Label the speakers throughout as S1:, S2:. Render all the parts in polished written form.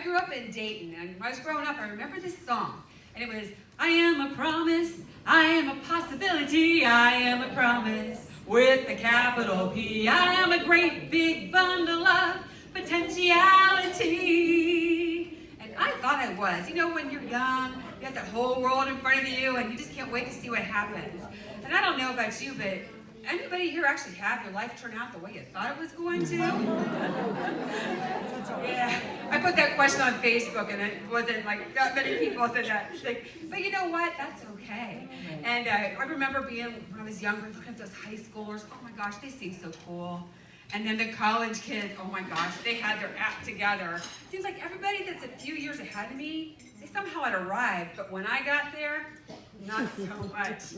S1: grew up in Dayton, and when I was growing up, I remember this song, and it was, I am a promise, I am a possibility, I am a promise with a capital P. I am a great big bundle of potentiality. And I thought I was. You know, when you're young, you have that whole world in front of you, and you just can't wait to see what happens. And I don't know about you, but anybody here actually have your life turn out the way you thought it was going to? Yeah, I put that question on Facebook, and it wasn't like that many people said that. Like, but you know what? That's okay. And I remember being, when I was younger, looking at those high schoolers. Oh my gosh, they seem so cool. And then the college kids, oh my gosh, they had their act together. It seems like everybody that's a few years ahead of me, they somehow had arrived. But when I got there, not so much.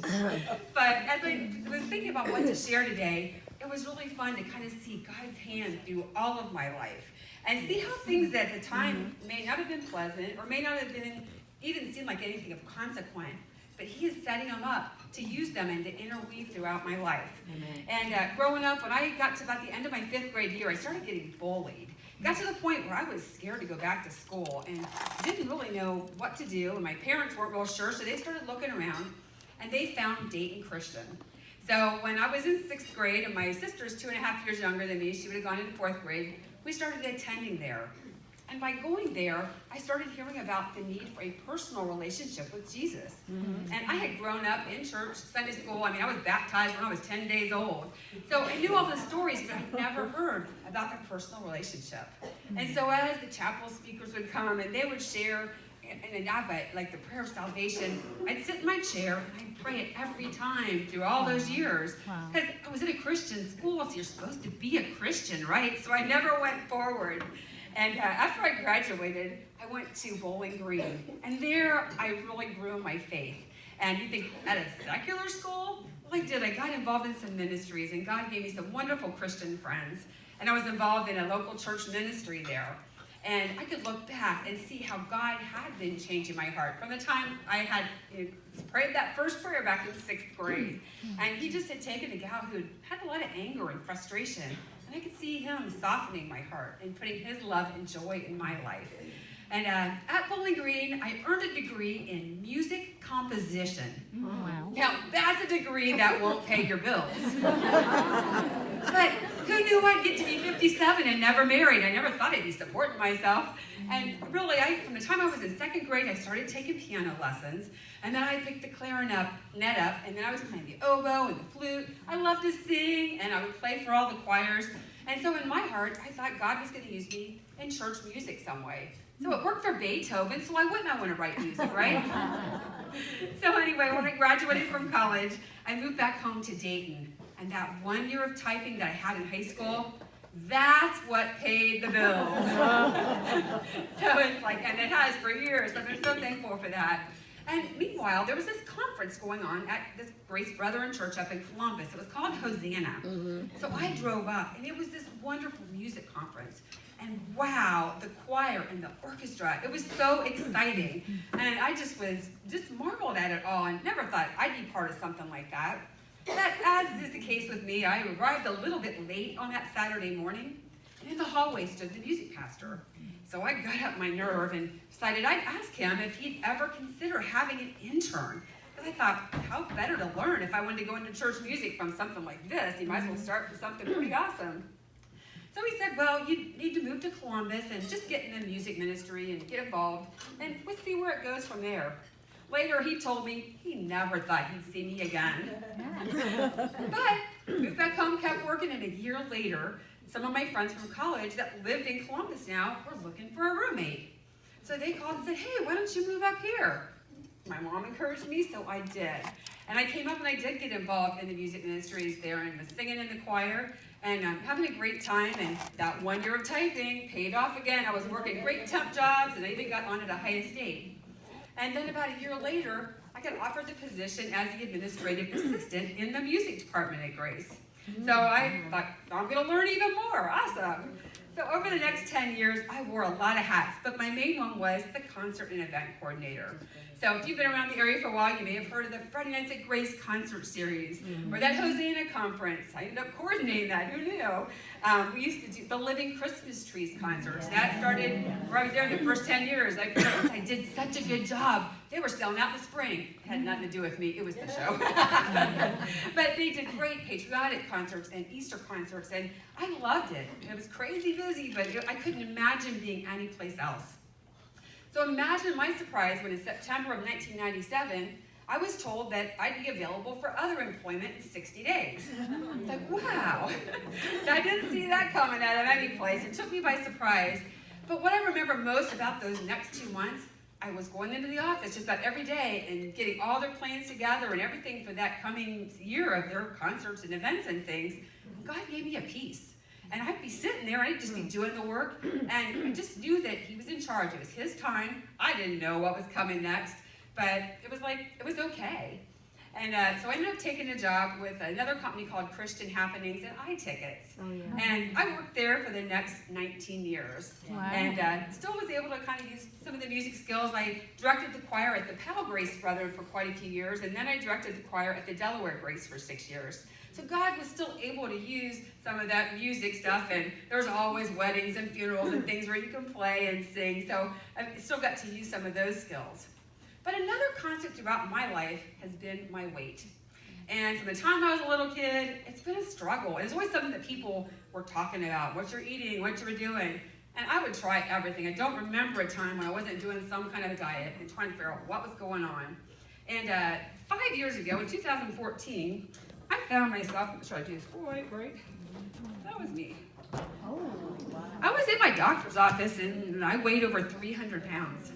S1: But as I was thinking about what to share today, it was really fun to kind of see God's hand through all of my life and see how things at the time may not have been pleasant or may not have been even seem like anything of consequence, but He is setting them up to use them and to interweave throughout my life. Amen. And growing up, when I got to about the end of my 5th grade year, I started getting bullied. Got to the point where I was scared to go back to school and didn't really know what to do, and my parents weren't real sure, so they started looking around, and they found Dayton Christian. So when I was in 6th grade, and my sister's 2.5 years younger than me, she would have gone into 4th grade, we started attending there. And by going there, I started hearing about the need for a personal relationship with Jesus. Mm-hmm. And I had grown up in church, Sunday school. I mean, I was baptized when I was 10 days old. So I knew all the stories, but I'd never heard about the personal relationship. And so as the chapel speakers would come and they would share, and I'd like the prayer of salvation, I'd sit in my chair and I'd pray it every time through all those years. Because I was in a Christian school, so you're supposed to be a Christian, right? So I never went forward. And after I graduated, I went to Bowling Green. And there, I really grew in my faith. And you think, at a secular school? Well, I did. I got involved in some ministries, and God gave me some wonderful Christian friends. And I was involved in a local church ministry there. And I could look back and see how God had been changing my heart from the time I had prayed that first prayer back in 6th grade. And He just had taken a gal who had a lot of anger and frustration. And I could see Him softening my heart and putting His love and joy in my life. And at Bowling Green, I earned a degree in music composition. Wow. Now, that's a degree that won't pay your bills. But who knew I'd get to be 57 and never married? I never thought I'd be supporting myself. And really, from the time I was in 2nd grade, I started taking piano lessons. And then I picked the clarinet up, and then I was playing the oboe and the flute. I loved to sing, and I would play for all the choirs. And so in my heart, I thought God was going to use me in church music some way. So it worked for Beethoven, so why wouldn't I want to write music, right? So anyway, when I graduated from college, I moved back home to Dayton. And that 1 year of typing that I had in high school, that's what paid the bills. So it's like, and it has for years. I've been so thankful for that. And meanwhile, there was this conference going on at this Grace Brethren Church up in Columbus. It was called Hosanna. Mm-hmm. So I drove up, and it was this wonderful music conference. And wow, the choir and the orchestra, it was so exciting. And I just marveled at it all and never thought I'd be part of something like that. But as is the case with me, I arrived a little bit late on that Saturday morning, and in the hallway stood the music pastor. So I got up my nerve and decided I'd ask him if he'd ever consider having an intern. Because I thought, how better to learn if I wanted to go into church music from something like this? You might as well start with something pretty awesome. So he said, well, you need to move to Columbus and just get in the music ministry and get involved, and we'll see where it goes from there. Later, he told me he never thought he'd see me again. But moved back home, kept working, and a year later, some of my friends from college that lived in Columbus now were looking for a roommate. So they called and said, hey, why don't you move up here? My mom encouraged me, so I did. And I came up and I did get involved in the music ministries there and was singing in the choir and having a great time. And that 1 year of typing paid off again. I was working great temp jobs, and I even got on at a high estate. And then about a year later, I got offered the position as the administrative assistant in the music department at Grace. So I thought, I'm going to learn even more. Awesome. So over the next 10 years, I wore a lot of hats, but my main one was the concert and event coordinator. So if you've been around the area for a while, you may have heard of the Friday Nights at Grace concert series, or that Hosanna conference. I ended up coordinating that, who knew? We used to do the Living Christmas Trees concerts. That started where I was there the first 10 years. I did such a good job. They were selling out in the spring. It had nothing to do with me, it was the show. But they did great patriotic concerts and Easter concerts, and I loved it. It was crazy busy, but I couldn't imagine being anyplace else. So imagine my surprise when in September of 1997, I was told that I'd be available for other employment in 60 days. It's like, wow. I didn't see that coming out of any place. It took me by surprise. But what I remember most about those next 2 months, I was going into the office just about every day and getting all their plans together and everything for that coming year of their concerts and events and things. God gave me a peace. And I'd be sitting there, I'd just be doing the work, and I just knew that he was in charge. It was his time. I didn't know what was coming next, but it was like, it was okay. And so I ended up taking a job with another company called Christian Happenings and iTickets. Oh, yeah. And I worked there for the next 19 years. Wow. And still was able to kind of use some of the music skills. I directed the choir at the Powell Grace Brethren for quite a few years, and then I directed the choir at the Delaware Grace for 6 years. So God was still able to use some of that music stuff, and there's always weddings and funerals and things where you can play and sing, so I still got to use some of those skills. But another constant throughout my life has been my weight. And from the time I was a little kid, it's been a struggle. It's always something that people were talking about, what you're eating, what you were doing. And I would try everything. I don't remember a time when I wasn't doing some kind of a diet and trying to figure out what was going on. And 5 years ago, in 2014, I found myself, should I do this? Right? That was me. Oh, wow. I was in my doctor's office and I weighed over 300 pounds.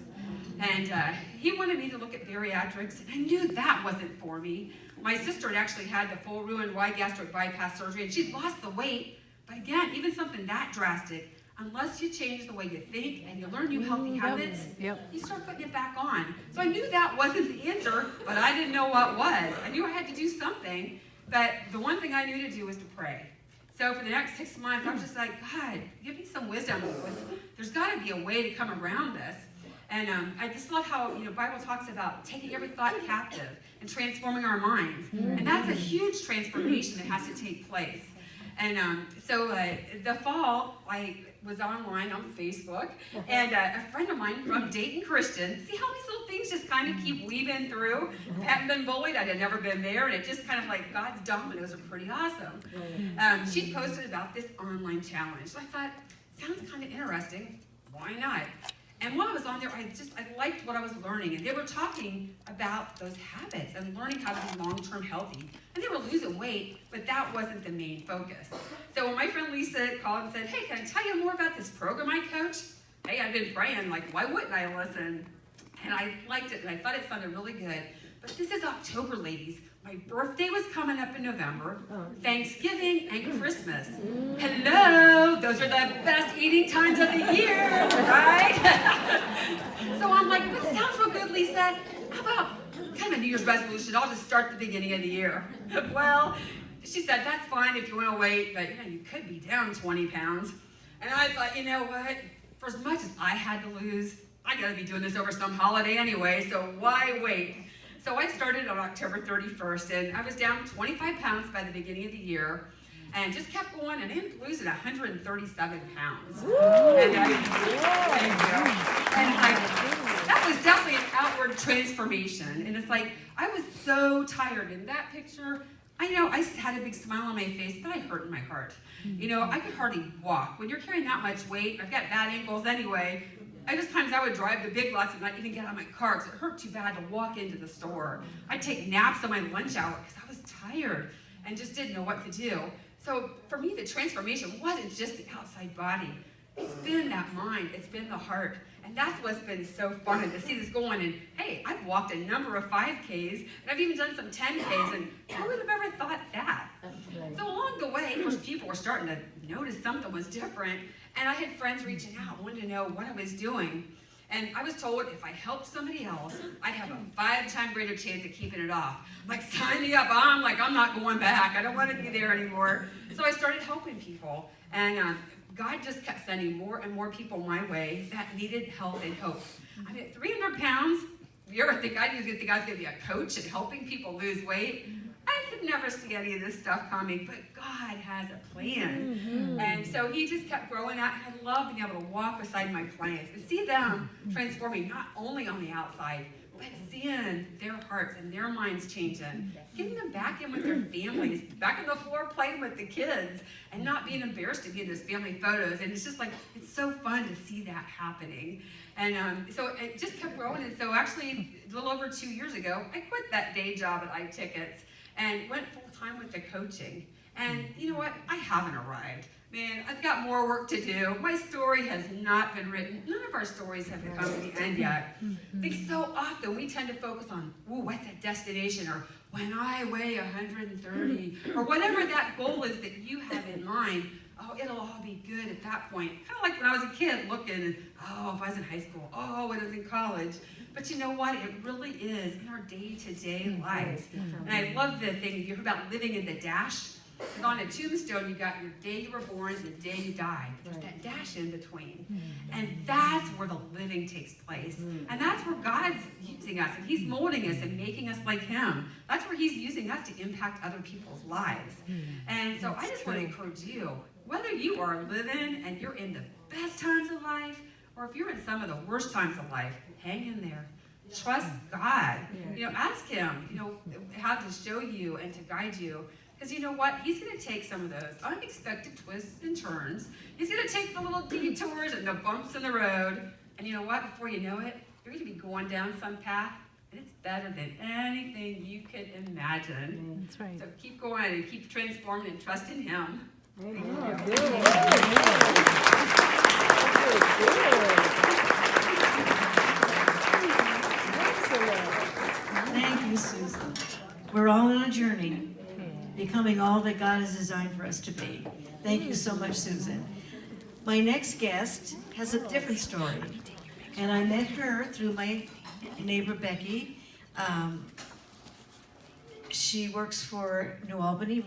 S1: And he wanted me to look at bariatrics, and I knew that wasn't for me. My sister had actually had the full Roux-en-Y gastric bypass surgery, and she'd lost the weight. But again, even something that drastic, unless you change the way you think and you learn new healthy habits, you start putting it back on. So I knew that wasn't the answer, but I didn't know what was. I knew I had to do something. But the one thing I knew to do was to pray. So for the next 6 months, I was just like, God, give me some wisdom. There's got to be a way to come around this. And I just love how, the Bible talks about taking every thought captive and transforming our minds. And that's a huge transformation that has to take place. And so the fall, I was online on Facebook, and a friend of mine from Dayton Christian, see how these little things just kind of keep weaving through? I hadn't been bullied, I had never been there, and it just kind of like God's dominoes are pretty awesome. She posted about this online challenge. So I thought, sounds kind of interesting, why not? And while I was on there, I liked what I was learning. And they were talking about those habits and learning how to be long-term healthy. And they were losing weight, but that wasn't the main focus. So when my friend Lisa called and said, hey, can I tell you more about this program I coach? Hey, I've been praying, why wouldn't I listen? And I liked it, and I thought it sounded really good. But this is October, ladies. My birthday was coming up in November, Thanksgiving, and Christmas. Hello, those are the best eating times of the year, right? So I'm like, that sounds real good, Lisa. How about kind of a New Year's resolution? I'll just start the beginning of the year. Well, she said, that's fine if you want to wait, but you could be down 20 pounds. And I thought, you know what? For as much as I had to lose, I got to be doing this over some holiday anyway, so why wait? So I started on October 31st, and I was down 25 pounds by the beginning of the year, and just kept going, and I ended up losing 137 pounds. And that was definitely an outward transformation. And it's like, I was so tired in that picture. I had a big smile on my face, but I hurt in my heart. I could hardly walk. When you're carrying that much weight, I've got bad ankles anyway. Times I would drive the big lots and not even get out of my car because it hurt too bad to walk into the store. I'd take naps on my lunch hour because I was tired and just didn't know what to do. So for me, the transformation wasn't just the outside body. It's been that mind. It's been the heart. And that's what's been so fun to see this going. And hey, I've walked a number of 5Ks, and I've even done some 10Ks, and who would have ever thought that? So along the way, of course, people were starting to notice something was different. And I had friends reaching out, wanting to know what I was doing. And I was told if I helped somebody else, I'd have a 5-time greater chance of keeping it off. Sign me up. I'm not going back. I don't want to be there anymore. So I started helping people. And God just kept sending more and more people my way that needed help and hope. I mean, 300 pounds, you ever think I was going to be a coach and helping people lose weight? I could never see any of this stuff coming, but God has a plan. And so he just kept growing out. And I love being able to walk beside my clients and see them transforming, not only on the outside, but seeing their hearts and their minds changing, getting them back in with their families, back on the floor playing with the kids, and not being embarrassed to be in those family photos. And it's just like, it's so fun to see that happening. And so it just kept growing. And so actually, a little over 2 years ago, I quit that day job at iTickets and went full-time with the coaching. And you know what? I haven't arrived. Man, I've got more work to do. My story has not been written. None of our stories have come to the end yet. I think so often we tend to focus on, ooh, what's that destination? Or when I weigh 130, or whatever that goal is that you have in mind. Oh, it'll all be good at that point. Kind of like when I was a kid looking, oh, if I was in high school, oh, when I was in college. But you know what? It really is in our day-to-day lives. And I love the thing, if you heard about living in the dash, because on a tombstone, you got your day you were born and the day you died. There's that dash in between. And that's where the living takes place. And that's where God's using us. And he's molding us and making us like him. That's where he's using us to impact other people's lives. And so I just want to encourage you, whether you are living and you're in the best times of life, or if you're in some of the worst times of life, hang in there. Trust God. You know, ask him, you know, how to show you and to guide you. Because you know what? He's going to take some of those unexpected twists and turns. He's going to take the little detours and the bumps in the road. And you know what? Before you know it, you're going to be going down some path, and it's better than anything you could imagine.
S2: That's right.
S1: So keep going and keep transforming and trust in him.
S3: Thank you, Susan. We're all on a journey, becoming all that God has designed for us to be. Thank you so much, Susan. My next guest has a different story, and I met her through my neighbor, Becky. She works for New Albany